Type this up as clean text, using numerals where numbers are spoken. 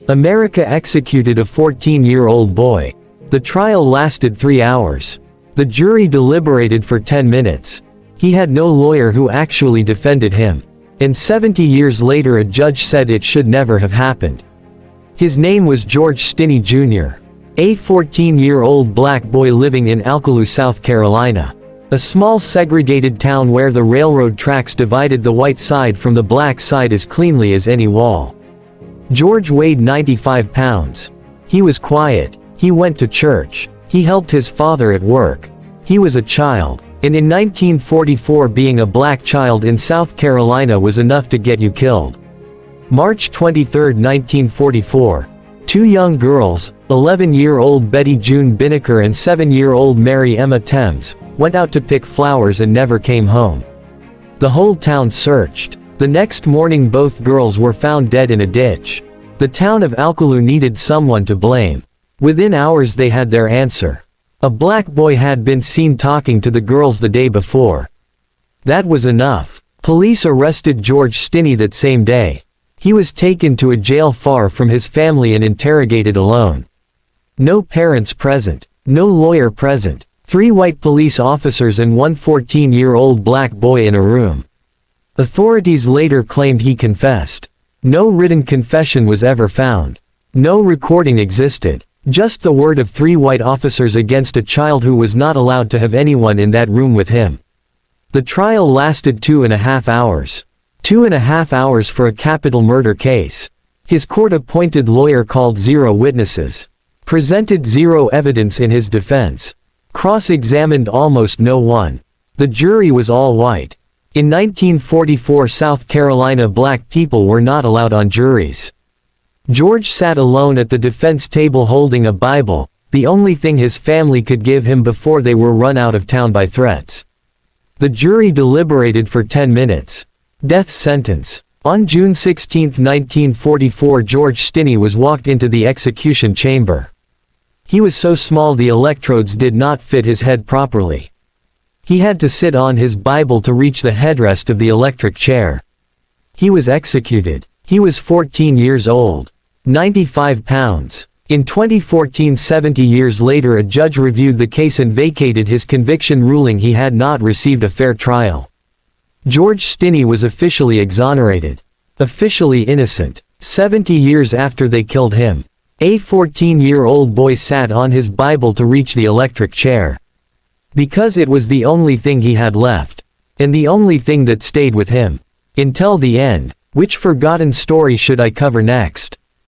America executed a 14-year-old boy. The trial lasted 3 hours. The jury deliberated for 10 minutes. He had no lawyer who actually defended him. And 70 years later a judge said it should never have happened. His name was George Stinney Jr., a 14-year-old black boy living in Alkaloo, South Carolina, a small segregated town where the railroad tracks divided the white side from the black side as cleanly as any wall. George weighed 95 pounds. He was quiet. He went to church. He helped his father at work. He was a child. And in 1944, being a black child in South Carolina was enough to get you killed. March 23, 1944. Two young girls, 11-year-old Betty June Binnicker and 7-year-old Mary Emma Thames, went out to pick flowers and never came home. The whole town searched. The next morning both girls were found dead in a ditch. The town of Alkaloo needed someone to blame. Within hours they had their answer. A black boy had been seen talking to the girls the day before. That was enough. Police arrested George Stinney that same day. He was taken to a jail far from his family and interrogated alone. No parents present. No lawyer present. 3 white police officers and one 14-year-old black boy in a room. Authorities later claimed he confessed. No written confession was ever found. No recording existed. Just the word of 3 white officers against a child who was not allowed to have anyone in that room with him. The trial lasted 2.5 hours. 2.5 hours for a capital murder case. His court-appointed lawyer called 0 witnesses. Presented 0 evidence in his defense. Cross-examined almost no one. The jury was all white. In 1944, South Carolina black people were not allowed on juries. George sat alone at the defense table holding a Bible, the only thing his family could give him before they were run out of town by threats. The jury deliberated for 10 minutes. Death sentence. On June 16, 1944, George Stinney was walked into the execution chamber. He was so small the electrodes did not fit his head properly. He had to sit on his Bible to reach the headrest of the electric chair. He was executed. He was 14 years old. 95 pounds. In 2014, 70 years later, a judge reviewed the case and vacated his conviction, ruling he had not received a fair trial. George Stinney was officially exonerated. Officially innocent. 70 years after they killed him, a 14-year-old boy sat on his Bible to reach the electric chair. Because it was the only thing he had left. And the only thing that stayed with him. Until the end. Which forgotten story should I cover next?